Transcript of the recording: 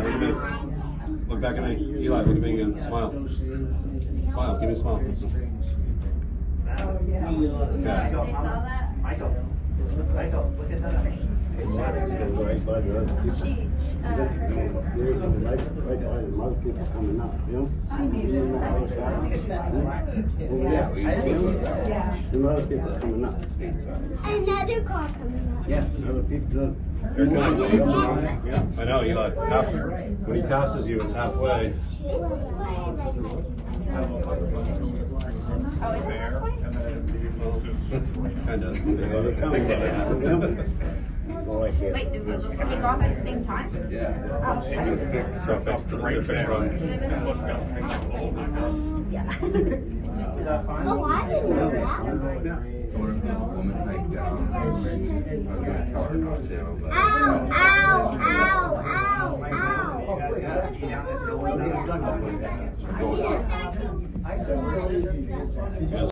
Eli, look at me. Look back at me. Eli, look at me again. Smile. Smile. Give me a smile. Okay. They saw that? Michael, look at that. She, A lot of people coming up, you know? Yeah, we used to do that. A lot of people coming up. Another car coming up. Yeah, other people. Here it comes. Yeah, I know, Eli. When he passes you, it's halfway. oh, is it halfway? Kind of. They're coming. Wait, do we take off at the same time? Yeah. Oh, shit. So fix the right back. Yeah. Oh, I didn't know that. What if the woman hiked down? I was gonna tell her not to, but. Ow, ow, ow, ow, ow. Go. I didn't know.